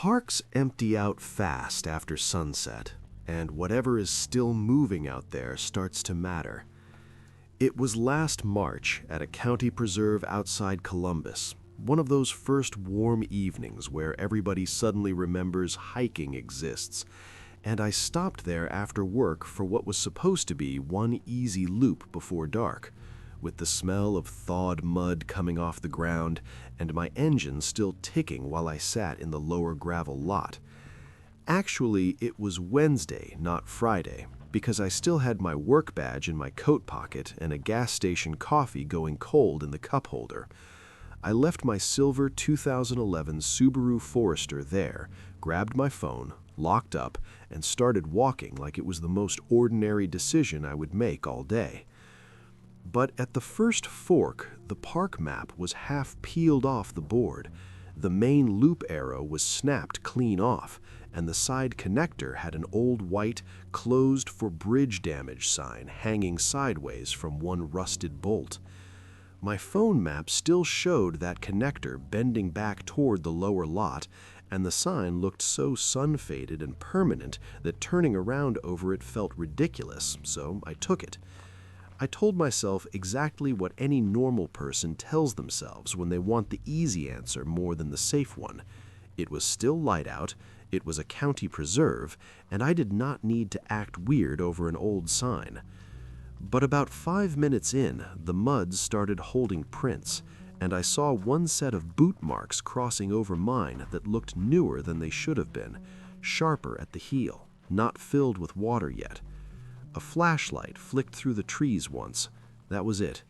Parks empty out fast after sunset, and whatever is still moving out there starts to matter. It was last March at a county preserve outside Columbus, one of those first warm evenings where everybody suddenly remembers hiking exists, and I stopped there after work for what was supposed to be one easy loop before dark, with the smell of thawed mud coming off the ground and my engine still ticking while I sat in the lower gravel lot. Actually, it was Wednesday, not Friday, because I still had my work badge in my coat pocket and a gas station coffee going cold in the cup holder. I left my silver 2011 Subaru Forester there, grabbed my phone, locked up, and started walking like it was the most ordinary decision I would make all day. But at the first fork, the park map was half peeled off the board. The main loop arrow was snapped clean off, and the side connector had an old white "closed for bridge damage" sign hanging sideways from one rusted bolt. My phone map still showed that connector bending back toward the lower lot, and the sign looked so sun-faded and permanent that turning around over it felt ridiculous, so I took it. I told myself exactly what any normal person tells themselves when they want the easy answer more than the safe one. It was still light out, it was a county preserve, and I did not need to act weird over an old sign. But about 5 minutes in, the mud started holding prints, and I saw one set of boot marks crossing over mine that looked newer than they should have been, sharper at the heel, not filled with water yet. A flashlight flicked through the trees once. That was it.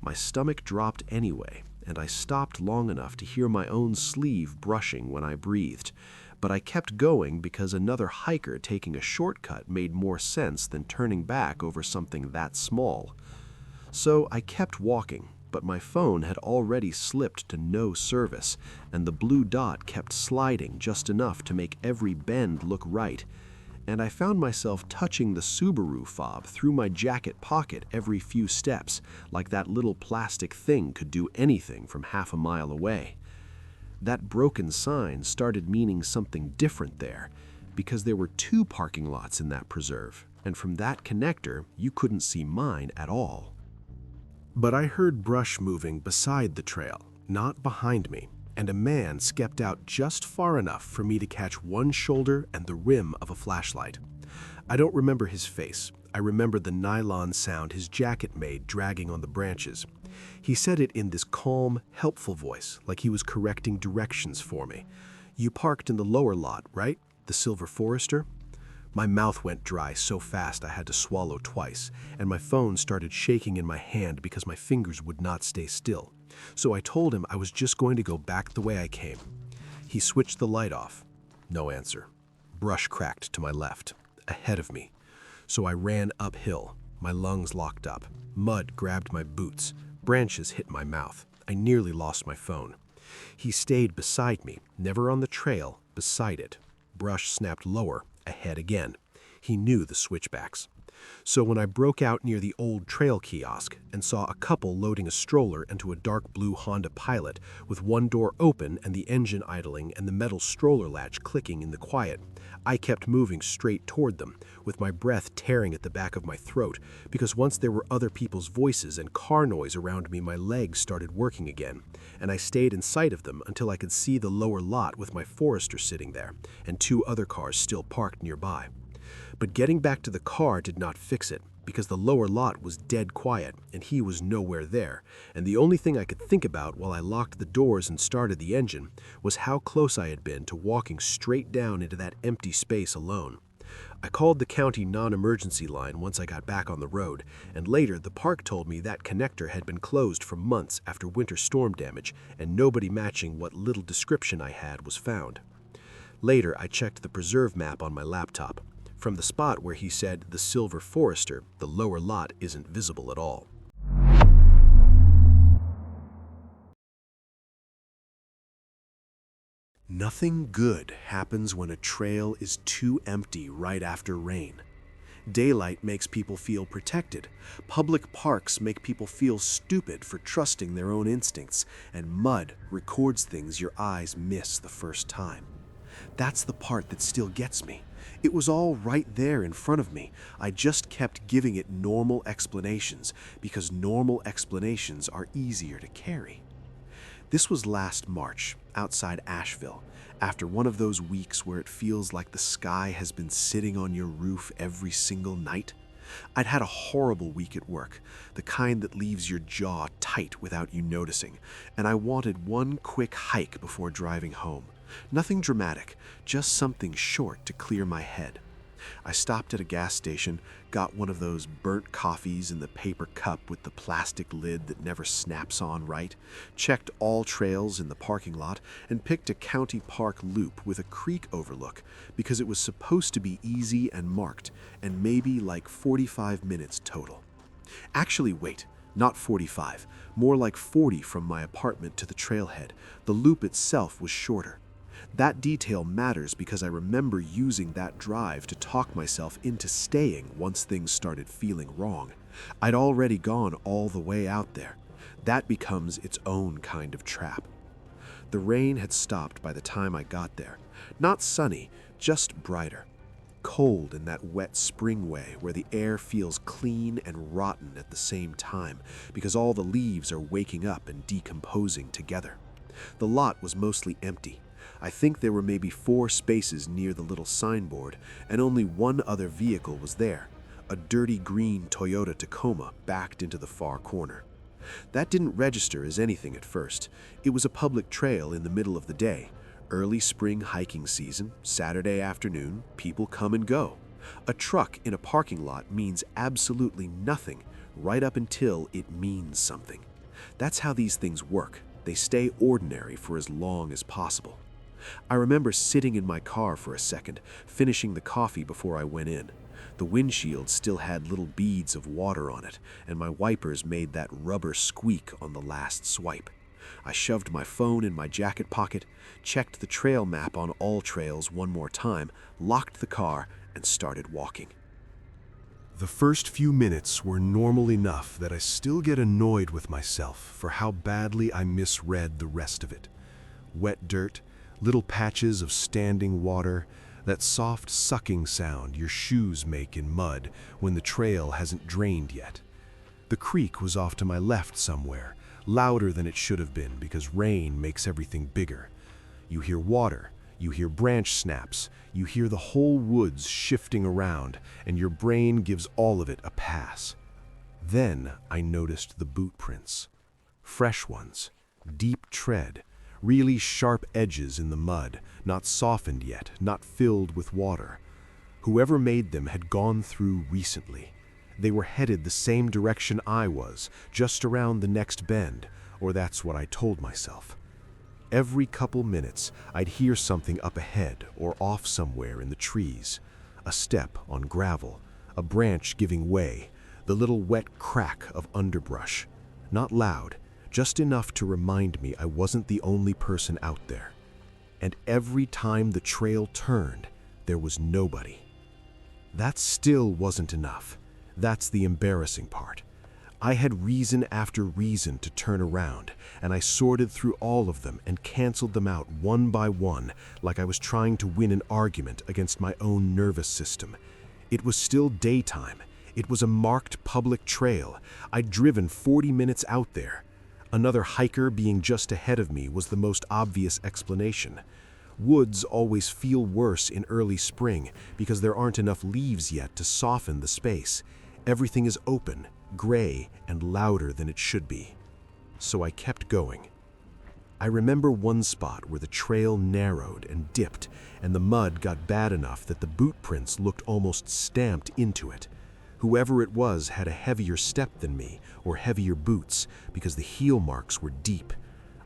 My stomach dropped anyway, and I stopped long enough to hear my own sleeve brushing when I breathed. But I kept going because another hiker taking a shortcut made more sense than turning back over something that small. So I kept walking, but my phone had already slipped to no service, and the blue dot kept sliding just enough to make every bend look right. And I found myself touching the Subaru fob through my jacket pocket every few steps, like that little plastic thing could do anything from half a mile away. That broken sign started meaning something different there, because there were 2 parking lots in that preserve, and from that connector, you couldn't see mine at all. But I heard brush moving beside the trail, not behind me, and a man stepped out just far enough for me to catch one shoulder and the rim of a flashlight. I don't remember his face. I remember the nylon sound his jacket made dragging on the branches. He said it in this calm, helpful voice, like he was correcting directions for me. "You parked in the lower lot, right? The Silver Forester?" My mouth went dry so fast I had to swallow twice, and my phone started shaking in my hand because my fingers would not stay still. So I told him I was just going to go back the way I came. He switched the light off. No answer. Brush cracked to my left, ahead of me. So I ran uphill, my lungs locked up. Mud grabbed my boots. Branches hit my mouth. I nearly lost my phone. He stayed beside me, never on the trail, beside it. Brush snapped lower, ahead again. He knew the switchbacks. So when I broke out near the old trail kiosk and saw a couple loading a stroller into a dark blue Honda Pilot with one door open and the engine idling and the metal stroller latch clicking in the quiet, I kept moving straight toward them, with my breath tearing at the back of my throat, because once there were other people's voices and car noise around me, my legs started working again, and I stayed in sight of them until I could see the lower lot with my Forester sitting there, and 2 other cars still parked nearby. But getting back to the car did not fix it, because the lower lot was dead quiet, and he was nowhere there, and the only thing I could think about while I locked the doors and started the engine was how close I had been to walking straight down into that empty space alone. I called the county non-emergency line once I got back on the road, and later the park told me that connector had been closed for months after winter storm damage, and nobody matching what little description I had was found. Later, I checked the preserve map on my laptop. From the spot where he said the Silver Forester, the lower lot isn't visible at all. Nothing good happens when a trail is too empty right after rain. Daylight makes people feel protected. Public parks make people feel stupid for trusting their own instincts, and mud records things your eyes miss the first time. That's the part that still gets me. It was all right there in front of me. I just kept giving it normal explanations because normal explanations are easier to carry. This was last March, outside Asheville, after one of those weeks where it feels like the sky has been sitting on your roof every single night. I'd had a horrible week at work, the kind that leaves your jaw tight without you noticing, and I wanted one quick hike before driving home. Nothing dramatic, just something short to clear my head. I stopped at a gas station, got one of those burnt coffees in the paper cup with the plastic lid that never snaps on right, checked all trails in the parking lot, and picked a county park loop with a creek overlook because it was supposed to be easy and marked, and maybe like 45 minutes total. Actually, wait, not 45, more like 40 from my apartment to the trailhead. The loop itself was shorter. That detail matters because I remember using that drive to talk myself into staying once things started feeling wrong. I'd already gone all the way out there. That becomes its own kind of trap. The rain had stopped by the time I got there. Not sunny, just brighter. Cold in that wet spring way where the air feels clean and rotten at the same time because all the leaves are waking up and decomposing together. The lot was mostly empty. I think there were maybe 4 spaces near the little signboard, and only one other vehicle was there, a dirty green Toyota Tacoma backed into the far corner. That didn't register as anything at first. It was a public trail in the middle of the day. Early spring hiking season, Saturday afternoon, people come and go. A truck in a parking lot means absolutely nothing right up until it means something. That's how these things work. They stay ordinary for as long as possible. I remember sitting in my car for a second, finishing the coffee before I went in. The windshield still had little beads of water on it, and my wipers made that rubber squeak on the last swipe. I shoved my phone in my jacket pocket, checked the trail map on all trails one more time, locked the car, and started walking. The first few minutes were normal enough that I still get annoyed with myself for how badly I misread the rest of it. Wet dirt, little patches of standing water, that soft sucking sound your shoes make in mud when the trail hasn't drained yet. The creek was off to my left somewhere, louder than it should have been because rain makes everything bigger. You hear water, you hear branch snaps, you hear the whole woods shifting around, and your brain gives all of it a pass. Then I noticed the boot prints. Fresh ones, deep tread, really sharp edges in the mud, not softened yet, not filled with water. Whoever made them had gone through recently. They were headed the same direction I was, just around the next bend, or that's what I told myself. Every couple minutes, I'd hear something up ahead or off somewhere in the trees. A step on gravel, a branch giving way, the little wet crack of underbrush. Not loud, just enough to remind me I wasn't the only person out there. And every time the trail turned, there was nobody. That still wasn't enough. That's the embarrassing part. I had reason after reason to turn around, and I sorted through all of them and canceled them out one by one, like I was trying to win an argument against my own nervous system. It was still daytime. It was a marked public trail. I'd driven 40 minutes out there. Another hiker being just ahead of me was the most obvious explanation. Woods always feel worse in early spring because there aren't enough leaves yet to soften the space. Everything is open, gray, and louder than it should be. So I kept going. I remember one spot where the trail narrowed and dipped, and the mud got bad enough that the boot prints looked almost stamped into it. Whoever it was had a heavier step than me, or heavier boots, because the heel marks were deep.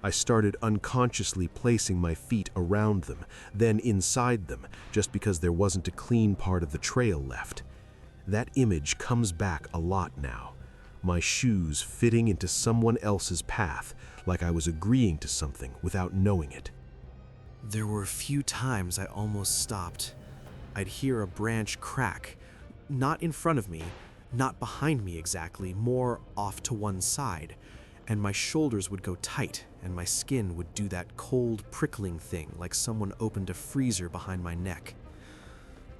I started unconsciously placing my feet around them, then inside them, just because there wasn't a clean part of the trail left. That image comes back a lot now. My shoes fitting into someone else's path, like I was agreeing to something without knowing it. There were a few times I almost stopped. I'd hear a branch crack, not in front of me, not behind me exactly, more off to one side, and my shoulders would go tight and my skin would do that cold, prickling thing like someone opened a freezer behind my neck.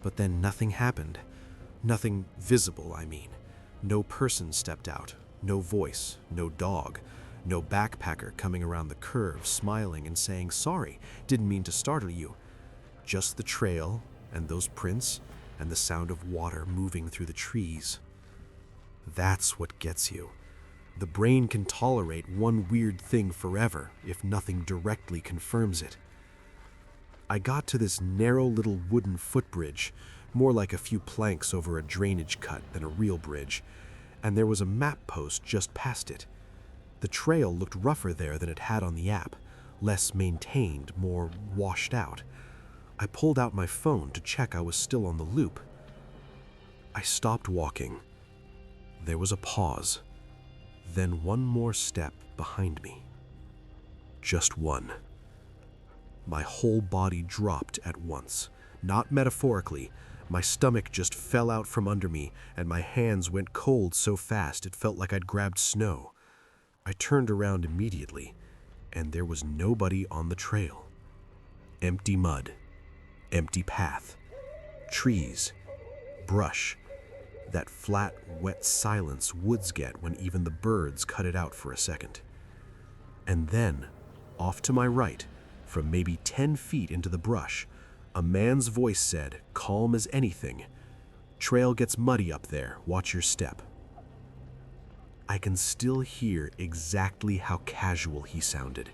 But then nothing happened. Nothing visible, I mean. No person stepped out, no voice, no dog, no backpacker coming around the curve smiling and saying, "Sorry, didn't mean to startle you." Just the trail and those prints and the sound of water moving through the trees. That's what gets you. The brain can tolerate one weird thing forever if nothing directly confirms it. I got to this narrow little wooden footbridge, more like a few planks over a drainage cut than a real bridge, and there was a map post just past it. The trail looked rougher there than it had on the app, less maintained, more washed out. I pulled out my phone to check I was still on the loop. I stopped walking. There was a pause, then one more step behind me. Just one. My whole body dropped at once, not metaphorically. My stomach just fell out from under me, and my hands went cold so fast it felt like I'd grabbed snow. I turned around immediately, and there was nobody on the trail. Empty mud, empty path, trees, brush, that flat, wet silence woods get when even the birds cut it out for a second. And then, off to my right, from maybe 10 feet into the brush, a man's voice said, calm as anything, "Trail gets muddy up there, watch your step." I can still hear exactly how casual he sounded.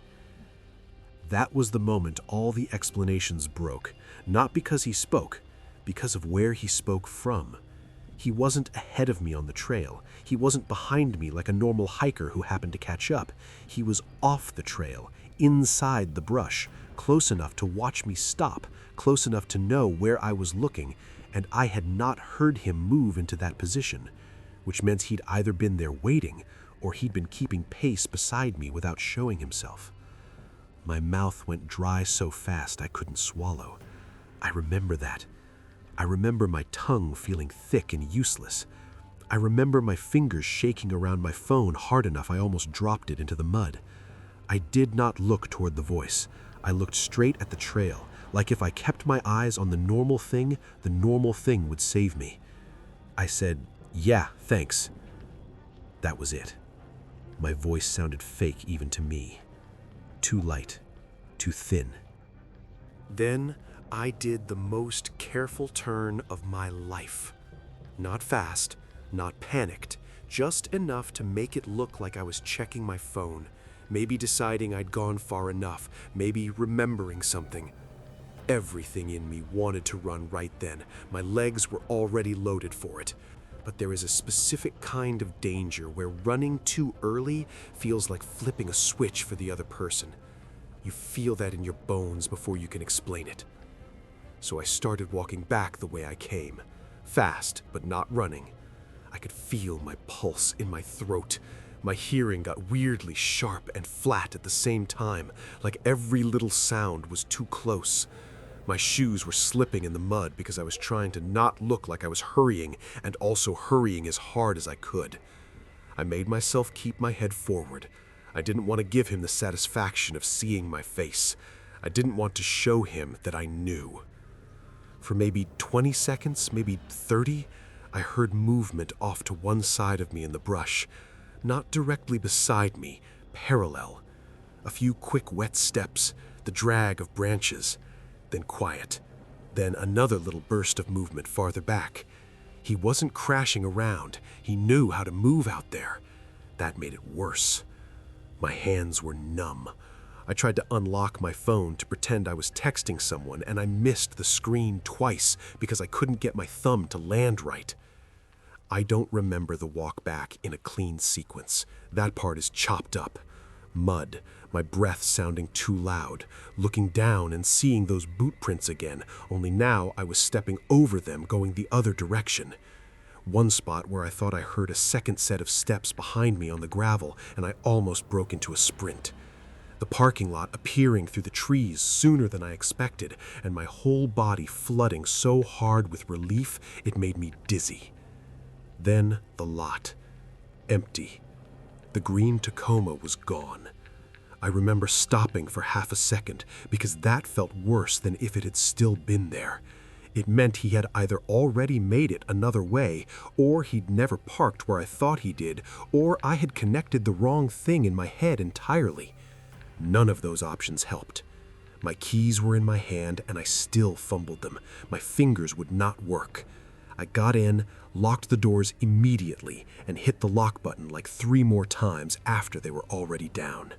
That was the moment all the explanations broke, not because he spoke, because of where he spoke from. He wasn't ahead of me on the trail. He wasn't behind me like a normal hiker who happened to catch up. He was off the trail, inside the brush, close enough to watch me stop, close enough to know where I was looking, and I had not heard him move into that position, which meant he'd either been there waiting or he'd been keeping pace beside me without showing himself. My mouth went dry so fast I couldn't swallow. I remember that. I remember my tongue feeling thick and useless. I remember my fingers shaking around my phone hard enough I almost dropped it into the mud. I did not look toward the voice. I looked straight at the trail, like if I kept my eyes on the normal thing would save me. I said, "Yeah, thanks." That was it. My voice sounded fake even to me. Too light, too thin. Then I did the most careful turn of my life. Not fast, not panicked, just enough to make it look like I was checking my phone, maybe deciding I'd gone far enough, maybe remembering something. Everything in me wanted to run right then. My legs were already loaded for it. But there is a specific kind of danger where running too early feels like flipping a switch for the other person. You feel that in your bones before you can explain it. So I started walking back the way I came, fast but not running. I could feel my pulse in my throat. My hearing got weirdly sharp and flat at the same time, like every little sound was too close. My shoes were slipping in the mud because I was trying to not look like I was hurrying and also hurrying as hard as I could. I made myself keep my head forward. I didn't want to give him the satisfaction of seeing my face. I didn't want to show him that I knew. For maybe 20 seconds, maybe 30, I heard movement off to one side of me in the brush. Not directly beside me, parallel. A few quick wet steps, the drag of branches. Then quiet. Then another little burst of movement farther back. He wasn't crashing around. He knew how to move out there. That made it worse. My hands were numb. I tried to unlock my phone to pretend I was texting someone, and I missed the screen twice because I couldn't get my thumb to land right. I don't remember the walk back in a clean sequence. That part is chopped up. Mud, my breath sounding too loud, looking down and seeing those boot prints again, only now I was stepping over them going the other direction. One spot where I thought I heard a second set of steps behind me on the gravel, and I almost broke into a sprint. The parking lot appearing through the trees sooner than I expected, and my whole body flooding so hard with relief it made me dizzy. Then the lot. Empty. The green Tacoma was gone. I remember stopping for half a second because that felt worse than if it had still been there. It meant he had either already made it another way, or he'd never parked where I thought he did, or I had connected the wrong thing in my head entirely. None of those options helped. My keys were in my hand and I still fumbled them. My fingers would not work. I got in, locked the doors immediately, and hit the lock button like 3 more times after they were already down.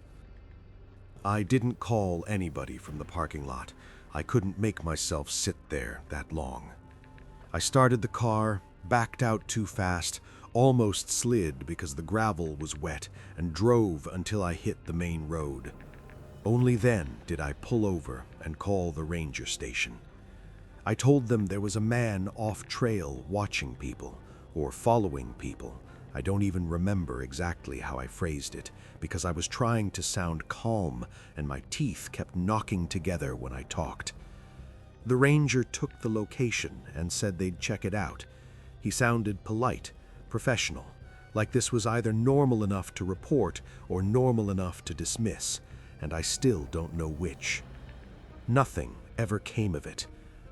I didn't call anybody from the parking lot. I couldn't make myself sit there that long. I started the car, backed out too fast, almost slid because the gravel was wet, and drove until I hit the main road. Only then did I pull over and call the ranger station. I told them there was a man off trail watching people, or following people. I don't even remember exactly how I phrased it, because I was trying to sound calm and my teeth kept knocking together when I talked. The ranger took the location and said they'd check it out. He sounded polite, professional, like this was either normal enough to report or normal enough to dismiss, and I still don't know which. Nothing ever came of it.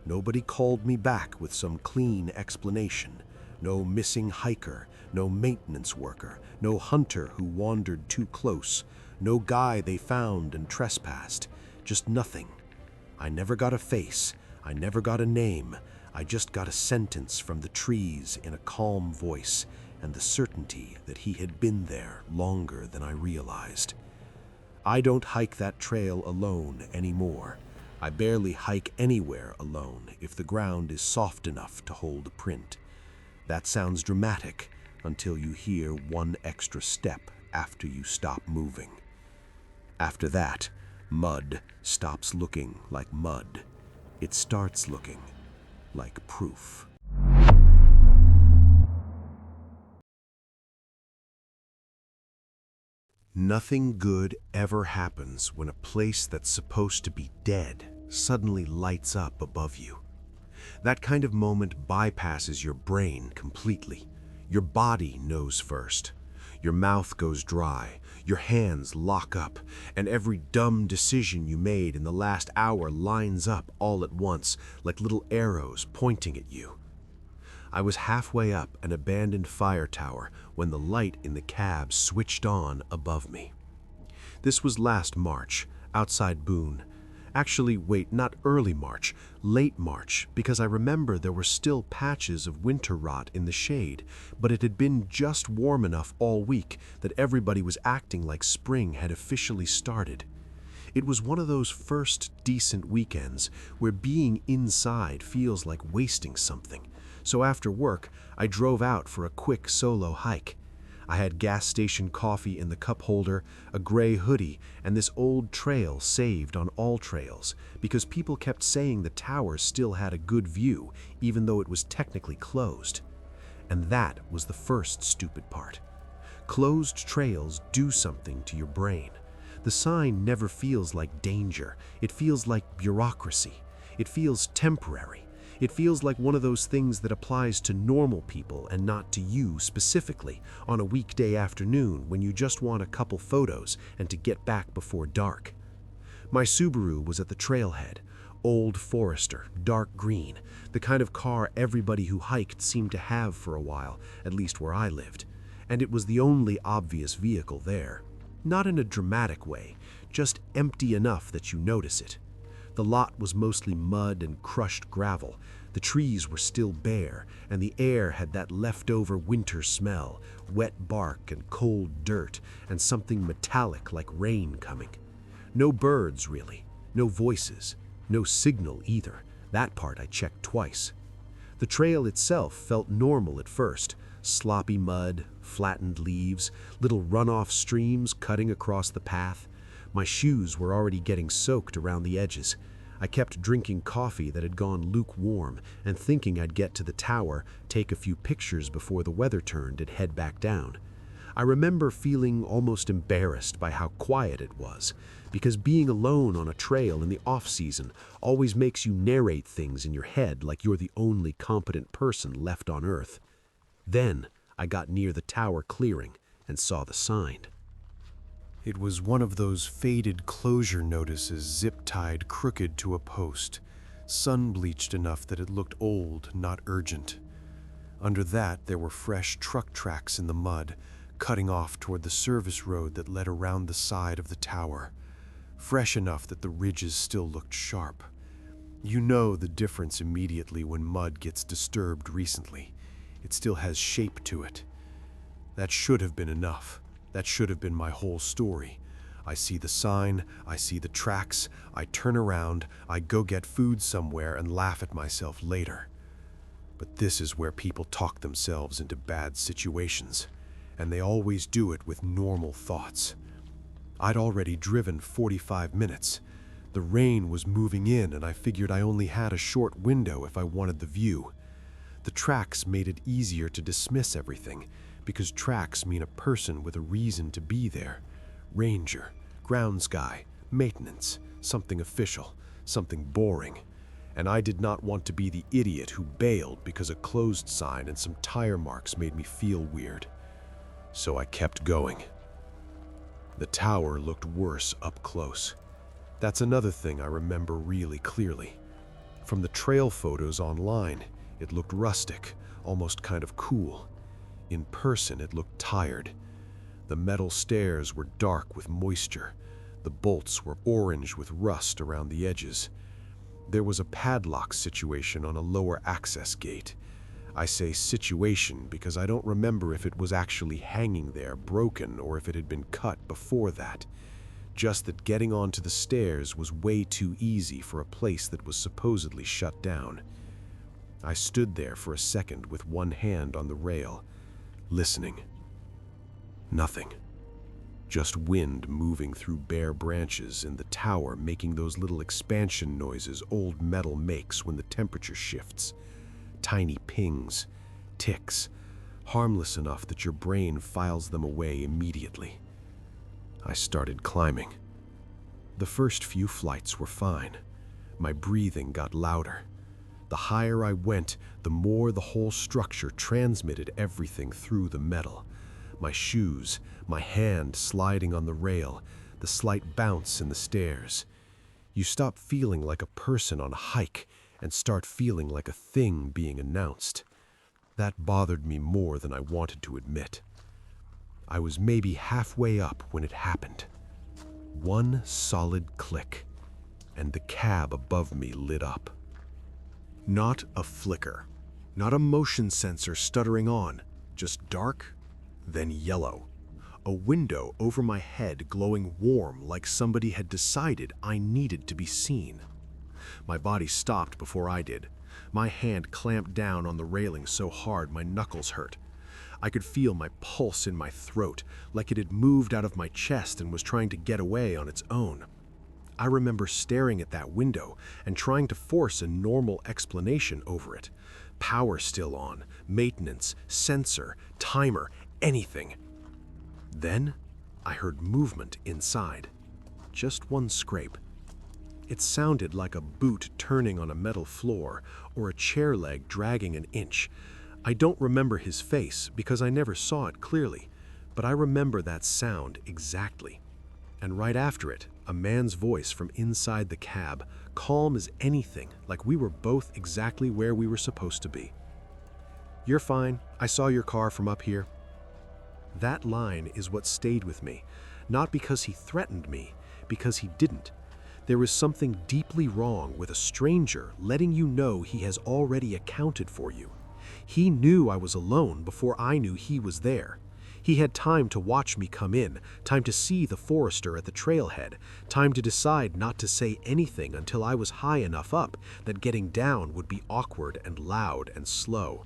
Nobody called me back with some clean explanation. No missing hiker, no maintenance worker, no hunter who wandered too close, no guy they found and trespassed. Just nothing. I never got a face. I never got a name. I just got a sentence from the trees in a calm voice and the certainty that he had been there longer than I realized. I don't hike that trail alone anymore. I barely hike anywhere alone if the ground is soft enough to hold a print. That sounds dramatic until you hear one extra step after you stop moving. After that, mud stops looking like mud. It starts looking like proof. Nothing good ever happens when a place that's supposed to be dead suddenly lights up above you. That kind of moment bypasses your brain completely. Your body knows first. Your mouth goes dry, your hands lock up, and every dumb decision you made in the last hour lines up all at once like little arrows pointing at you. I was halfway up an abandoned fire tower when the light in the cab switched on above me. This was last March, outside Boone. Actually, wait, not early March, late March, because I remember there were still patches of winter rot in the shade, but it had been just warm enough all week that everybody was acting like spring had officially started. It was one of those first decent weekends where being inside feels like wasting something. So after work, I drove out for a quick solo hike. I had gas station coffee in the cup holder, a gray hoodie, and this old trail saved on All Trails because people kept saying the tower still had a good view, even though it was technically closed. And that was the first stupid part. Closed trails do something to your brain. The sign never feels like danger. It feels like bureaucracy. It feels temporary. It feels like one of those things that applies to normal people and not to you specifically on a weekday afternoon when you just want a couple photos and to get back before dark. My Subaru was at the trailhead, old Forester, dark green, the kind of car everybody who hiked seemed to have for a while, at least where I lived, and it was the only obvious vehicle there. Not in a dramatic way, just empty enough that you notice it. The lot was mostly mud and crushed gravel. The trees were still bare, and the air had that leftover winter smell, wet bark and cold dirt, and something metallic like rain coming. No birds, really. No voices. No signal either. That part I checked twice. The trail itself felt normal at first. Sloppy mud, flattened leaves, little runoff streams cutting across the path. My shoes were already getting soaked around the edges. I kept drinking coffee that had gone lukewarm and thinking I'd get to the tower, take a few pictures before the weather turned and head back down. I remember feeling almost embarrassed by how quiet it was, because being alone on a trail in the off-season always makes you narrate things in your head like you're the only competent person left on Earth. Then I got near the tower clearing and saw the sign. It was one of those faded closure notices zip-tied crooked to a post, sun-bleached enough that it looked old, not urgent. Under that, there were fresh truck tracks in the mud, cutting off toward the service road that led around the side of the tower, fresh enough that the ridges still looked sharp. You know the difference immediately when mud gets disturbed recently. It still has shape to it. That should have been enough. That should have been my whole story. I see the sign, I see the tracks, I turn around, I go get food somewhere and laugh at myself later. But this is where people talk themselves into bad situations, and they always do it with normal thoughts. I'd already driven 45 minutes. The rain was moving in, and I figured I only had a short window if I wanted the view. The tracks made it easier to dismiss everything, because tracks mean a person with a reason to be there. Ranger, grounds guy, maintenance, something official, something boring. And I did not want to be the idiot who bailed because a closed sign and some tire marks made me feel weird. So I kept going. The tower looked worse up close. That's another thing I remember really clearly. From the trail photos online, it looked rustic, almost kind of cool. In person, it looked tired. The metal stairs were dark with moisture. The bolts were orange with rust around the edges. There was a padlock situation on a lower access gate. I say situation because I don't remember if it was actually hanging there, broken, or if it had been cut before that. Just that getting onto the stairs was way too easy for a place that was supposedly shut down. I stood there for a second with one hand on the rail, listening. Nothing. Just wind moving through bare branches and the tower making those little expansion noises old metal makes when the temperature shifts. Tiny pings, ticks, harmless enough that your brain files them away immediately. I started climbing. The first few flights were fine. My breathing got louder. The higher I went, the more the whole structure transmitted everything through the metal. My shoes, my hand sliding on the rail, the slight bounce in the stairs. You stop feeling like a person on a hike and start feeling like a thing being announced. That bothered me more than I wanted to admit. I was maybe halfway up when it happened. One solid click, and the cab above me lit up. Not a flicker, not a motion sensor stuttering on, just dark, then yellow. A window over my head glowing warm like somebody had decided I needed to be seen. My body stopped before I did. My hand clamped down on the railing so hard my knuckles hurt. I could feel my pulse in my throat, like it had moved out of my chest and was trying to get away on its own. I remember staring at that window and trying to force a normal explanation over it. Power still on, maintenance, sensor, timer, anything. Then I heard movement inside. Just one scrape. It sounded like a boot turning on a metal floor or a chair leg dragging an inch. I don't remember his face because I never saw it clearly, but I remember that sound exactly. And right after it, a man's voice from inside the cab, calm as anything, like we were both exactly where we were supposed to be. "You're fine. I saw your car from up here." That line is what stayed with me, not because he threatened me, because he didn't. There was something deeply wrong with a stranger letting you know he has already accounted for you. He knew I was alone before I knew he was there. He had time to watch me come in, time to see the forester at the trailhead, time to decide not to say anything until I was high enough up that getting down would be awkward and loud and slow.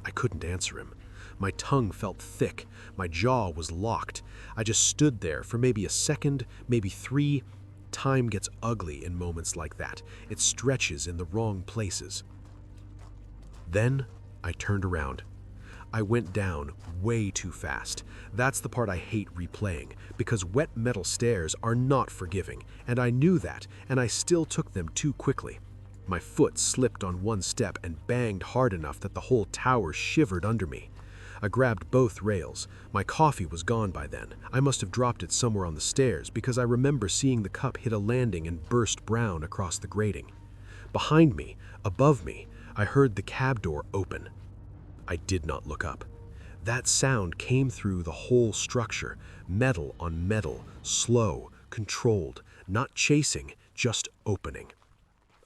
I couldn't answer him. My tongue felt thick. My jaw was locked. I just stood there for maybe a second, maybe 3. Time gets ugly in moments like that. It stretches in the wrong places. Then I turned around. I went down way too fast. That's the part I hate replaying, because wet metal stairs are not forgiving, and I knew that, and I still took them too quickly. My foot slipped on one step and banged hard enough that the whole tower shivered under me. I grabbed both rails. My coffee was gone by then. I must have dropped it somewhere on the stairs because I remember seeing the cup hit a landing and burst brown across the grating. Behind me, above me, I heard the cab door open. I did not look up. That sound came through the whole structure, metal on metal, slow, controlled, not chasing, just opening.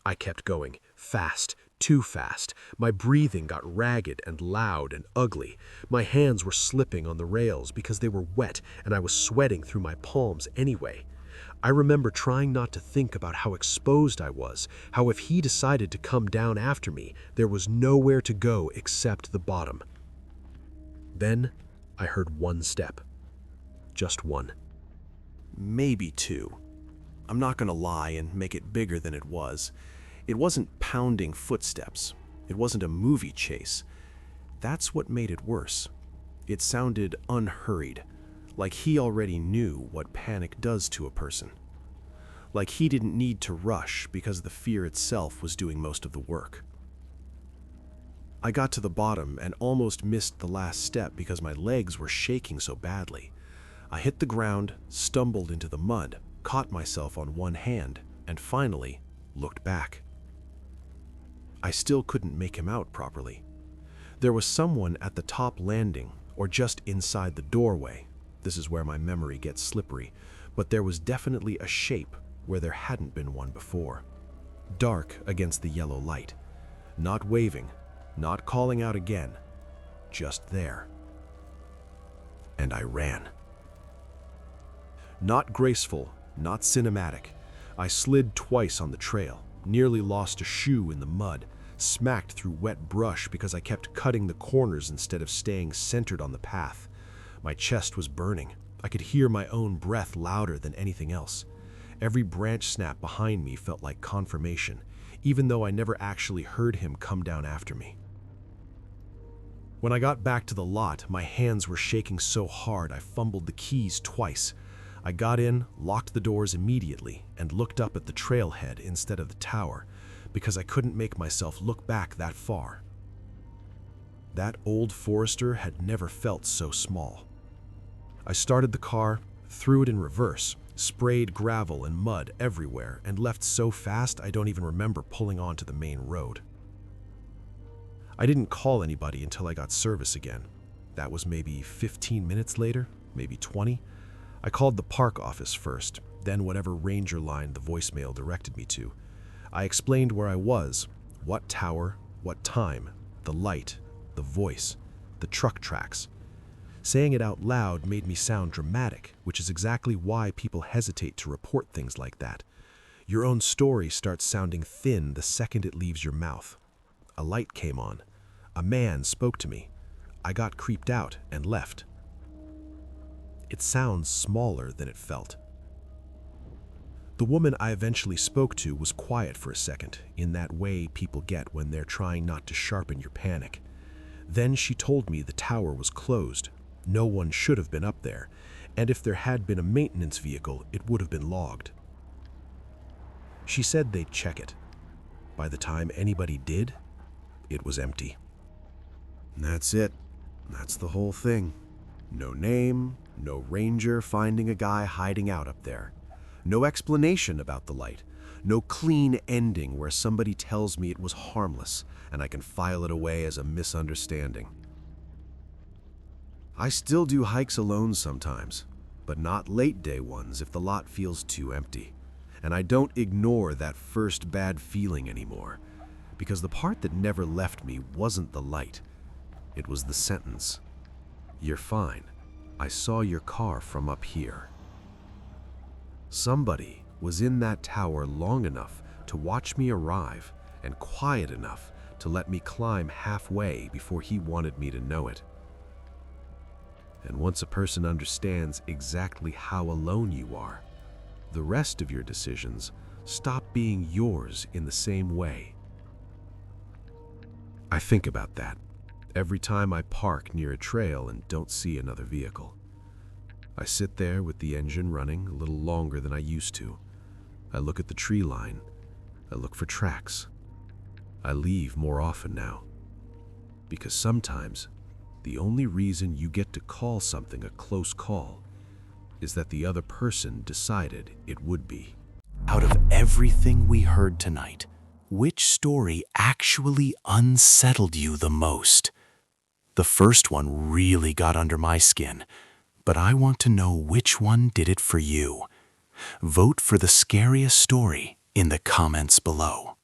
I kept going, fast, too fast. My breathing got ragged and loud and ugly. My hands were slipping on the rails because they were wet and I was sweating through my palms anyway. I remember trying not to think about how exposed I was, how if he decided to come down after me, there was nowhere to go except the bottom. Then I heard one step. Just one. Maybe two. I'm not going to lie and make it bigger than it was. It wasn't pounding footsteps. It wasn't a movie chase. That's what made it worse. It sounded unhurried, like he already knew what panic does to a person. Like he didn't need to rush because the fear itself was doing most of the work. I got to the bottom and almost missed the last step because my legs were shaking so badly. I hit the ground, stumbled into the mud, caught myself on one hand, and finally looked back. I still couldn't make him out properly. There was someone at the top landing or just inside the doorway. This is where my memory gets slippery, but there was definitely a shape where there hadn't been one before. Dark against the yellow light. Not waving, not calling out again, just there. And I ran. Not graceful, not cinematic. I slid twice on the trail, nearly lost a shoe in the mud, smacked through wet brush because I kept cutting the corners instead of staying centered on the path. My chest was burning. I could hear my own breath louder than anything else. Every branch snap behind me felt like confirmation, even though I never actually heard him come down after me. When I got back to the lot, my hands were shaking so hard I fumbled the keys twice. I got in, locked the doors immediately, and looked up at the trailhead instead of the tower, because I couldn't make myself look back that far. That old Forester had never felt so small. I started the car, threw it in reverse, sprayed gravel and mud everywhere, and left so fast I don't even remember pulling onto the main road. I didn't call anybody until I got service again. That was maybe 15 minutes later, maybe 20. I called the park office first, then whatever ranger line the voicemail directed me to. I explained where I was, what tower, what time, the light, the voice, the truck tracks. Saying it out loud made me sound dramatic, which is exactly why people hesitate to report things like that. Your own story starts sounding thin the second it leaves your mouth. A light came on. A man spoke to me. I got creeped out and left. It sounds smaller than it felt. The woman I eventually spoke to was quiet for a second, in that way people get when they're trying not to sharpen your panic. Then she told me the tower was closed. No one should have been up there, and if there had been a maintenance vehicle, it would have been logged. She said they'd check it. By the time anybody did, it was empty. That's it. That's the whole thing. No name, no ranger finding a guy hiding out up there. No explanation about the light. No clean ending where somebody tells me it was harmless and I can file it away as a misunderstanding. I still do hikes alone sometimes, but not late day ones if the lot feels too empty. And I don't ignore that first bad feeling anymore, because the part that never left me wasn't the light. It was the sentence, "You're fine. I saw your car from up here." Somebody was in that tower long enough to watch me arrive and quiet enough to let me climb halfway before he wanted me to know it. And once a person understands exactly how alone you are, the rest of your decisions stop being yours in the same way. I think about that every time I park near a trail and don't see another vehicle. I sit there with the engine running a little longer than I used to. I look at the tree line. I look for tracks. I leave more often now, because sometimes The only reason you get to call something a close call is that the other person decided it would be. Out of everything we heard tonight, which story actually unsettled you the most? The first one really got under my skin, but I want to know which one did it for you. Vote for the scariest story in the comments below.